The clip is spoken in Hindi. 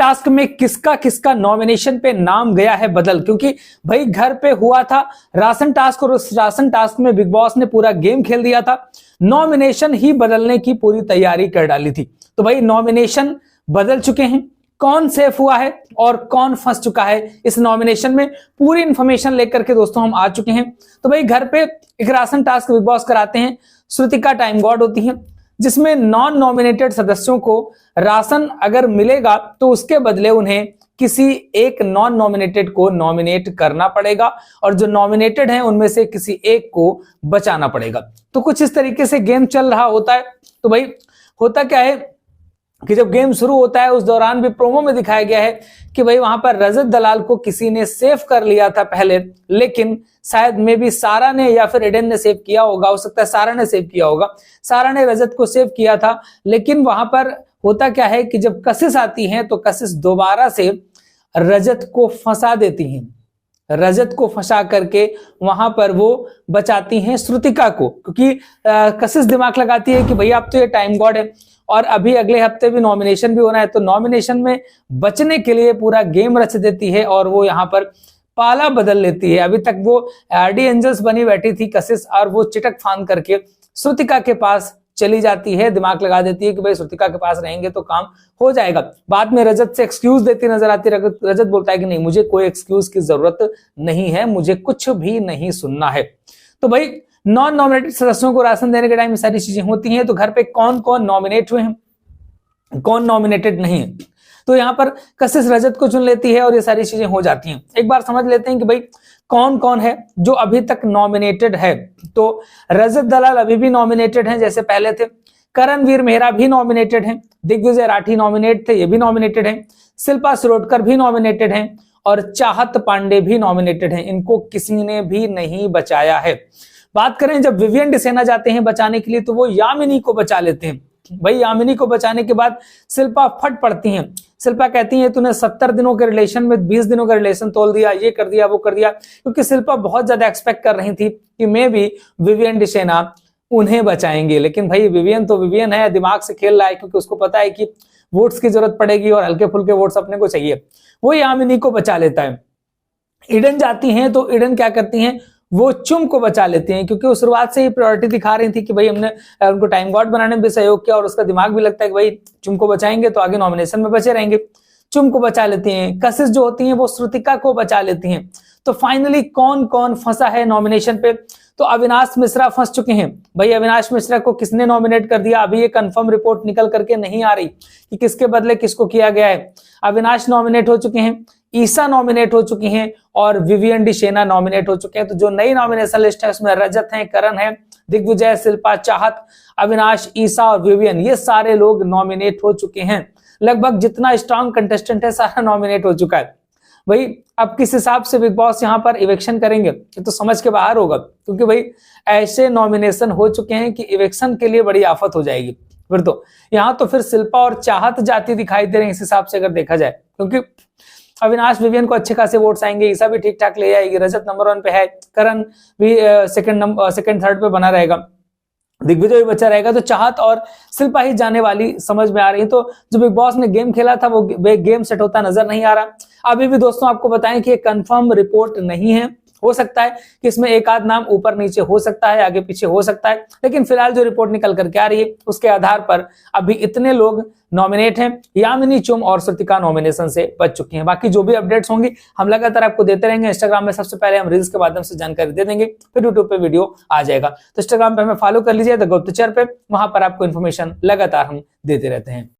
टास्क में किसका किसका नॉमिनेशन पे नाम गया है बदल, क्योंकि भाई घर पे हुआ था राशन टास्क और उस राशन टास्क में बिग बॉस ने पूरा गेम खेल दिया था, नॉमिनेशन ही बदलने की पूरी तैयारी कर डाली थी। तो भाई नॉमिनेशन बदल चुके हैं, कौन सेफ हुआ है और कौन फंस चुका है इस नॉमिनेशन में, पूरी इंफॉर्मेशन लेकर के दोस्तों हम आ चुके हैं। तो भाई घर पे एक राशन टास्क बिग बॉस कराते हैं, श्रुतिका टाइम गॉड होती है, जिसमें नॉन नॉमिनेटेड सदस्यों को राशन अगर मिलेगा तो उसके बदले उन्हें किसी एक नॉन नॉमिनेटेड को नॉमिनेट करना पड़ेगा और जो नॉमिनेटेड हैं उनमें से किसी एक को बचाना पड़ेगा। तो कुछ इस तरीके से गेम चल रहा होता है। तो भाई होता क्या है कि जब गेम शुरू होता है उस दौरान भी प्रोमो में दिखाया गया है कि भाई वहां पर रजत दलाल को किसी ने सेव कर लिया था पहले, लेकिन शायद में भी सारा ने या फिर एडन ने सेव किया होगा, हो सकता है सारा ने सेव किया होगा, सारा ने रजत को सेव किया था। लेकिन वहां पर होता क्या है कि जब कशिश आती है तो कशिश दोबारा से रजत को फंसा देती हैं, रजत को फंसा करके वहां पर वो बचाती हैं श्रुतिका को, क्योंकि कशिश दिमाग लगाती है कि भैया अब तो ये टाइम गॉड है और अभी अगले हफ्ते भी नॉमिनेशन भी होना है, तो नॉमिनेशन में बचने के लिए पूरा गेम रच देती है और वो यहाँ पर पाला बदल लेती है। अभी तक वो आरडी एंजल्स बनी बैठी थी कशिश और वो चिटक फांद करके श्रुतिका के पास चली जाती है, दिमाग लगा देती है कि भाई श्रुतिका के पास रहेंगे तो काम हो जाएगा। बाद में रजत से एक्सक्यूज देती नजर आती है, रजत बोलता है कि नहीं मुझे कोई एक्सक्यूज की जरूरत नहीं है, मुझे कुछ भी नहीं सुनना है। तो भाई नॉन नॉमिनेटेड सदस्यों को राशन देने के टाइम सारी चीजें होती हैं, तो घर पे कौन कौन नॉमिनेट हुए हैं, कौन नॉमिनेटेड नहीं है, तो यहाँ पर कशिश रजत को चुन लेती है और ये सारी चीजें हो जाती हैं। एक बार समझ लेते हैं कि भाई कौन कौन है जो अभी तक नॉमिनेटेड है। तो रजत दलाल अभी भी नॉमिनेटेड हैं जैसे पहले थे, करणवीर मेहरा भी नॉमिनेटेड हैं, दिग्विजय राठी नॉमिनेट थे, ये भी नॉमिनेटेड हैं, शिल्पा शिरोडकर भी नॉमिनेटेड हैं और चाहत पांडे भी नॉमिनेटेड हैं। इनको किसी ने भी नहीं बचाया है। बात करें जब विवियन डिसेना जाते हैं बचाने के लिए तो वो यामिनी को बचा लेते हैं। भाई यामिनी को बचाने के बाद शिल्पा फट पड़ती हैं, शिल्पा कहती है तूने 70 दिनों के रिलेशन में 20 दिनों का रिलेशन तोल दिया, ये कर दिया वो कर दिया, क्योंकि शिल्पा बहुत ज्यादा एक्सपेक्ट कर रही थी कि मे भी विवियन डिसेना उन्हें बचाएंगे। लेकिन भाई विवियन तो विवियन है, दिमाग से खेल रहा है, क्योंकि उसको पता है कि वोट्स की जरूरत पड़ेगी और हल्के फुल्के वोट्स अपने को चाहिए, वो यामिनी को बचा लेता है। ईडन जाती हैं तो ईडन क्या करती हैं, वो चुम को बचा लेती हैं, क्योंकि वो शुरुआत से ही प्रायोरिटी दिखा रही थी कि भाई हमने उनको टाइम गॉड बनाने में भी सहयोग किया और उसका दिमाग भी लगता है कि भाई चुम को बचाएंगे तो आगे नॉमिनेशन में बचे रहेंगे। चुम को बचा लेती हैं, कशिश जो होती हैं वो श्रुतिका को बचा लेती हैं। तो फाइनली कौन कौन फंसा है नॉमिनेशन पे, तो अविनाश मिश्रा फंस चुके हैं। भाई अविनाश मिश्रा को किसने नॉमिनेट कर दिया, अभी ये कंफर्म रिपोर्ट निकल करके नहीं आ रही कि किसके बदले किसको किया गया है। अविनाश नॉमिनेट हो चुके हैं, ईसा नॉमिनेट हो चुकी हैं और विवियन डिसेना नॉमिनेट हो चुके हैं। तो जो नई नॉमिनेशन लिस्ट है उसमें रजत है, करण है, दिग्विजय, शिल्पा, चाहत, अविनाश, ईसा और विवियन, ये सारे लोग नॉमिनेट हो चुके हैं। लगभग जितना स्ट्रॉन्ग कंटेस्टेंट है सारा नॉमिनेट हो चुका है। भाई अब किस हिसाब से बिग बॉस यहाँ पर इवेक्शन करेंगे ये तो समझ के बाहर होगा, क्योंकि भाई ऐसे नॉमिनेशन हो चुके हैं कि इवेक्शन के लिए बड़ी आफत हो जाएगी। फिर तो यहाँ तो फिर शिल्पा और चाहत जाती दिखाई दे रही है इस हिसाब से अगर देखा जाए, क्योंकि अविनाश विवियन को अच्छे खासे वोट्स आएंगे, ईसा भी ठीक ठाक ले आएगी, रजत नंबर 1 पे है, करण भी सेकंड थर्ड पे बना रहेगा, दिग्विजय भी बचा रहेगा, तो चाहत और शिल्पा ही जाने वाली समझ में आ रही है। तो जो बिग बॉस ने गेम खेला था वो गेम सेट होता नजर नहीं आ रहा। अभी भी दोस्तों आपको बताएं कि कंफर्म रिपोर्ट नहीं है, हो सकता है कि इसमें एक आध नाम ऊपर नीचे हो सकता है, आगे पीछे हो सकता है, लेकिन फिलहाल जो रिपोर्ट निकल करके आ रही है उसके आधार पर अभी इतने लोग नॉमिनेट हैं। यामिनी, चुम और श्रुतिका नॉमिनेशन से बच चुकी हैं। बाकी जो भी अपडेट्स होंगी हम लगातार आपको देते रहेंगे। इंस्टाग्राम में सबसे पहले हम रील्स के माध्यम से जानकारी दे देंगे, फिर यूट्यूब पे वीडियो आ जाएगा। तो इंस्टाग्राम पे हमें फॉलो कर लीजिए द गुप्तचर पे, वहां पर आपको इन्फॉर्मेशन लगातार हम देते रहते हैं।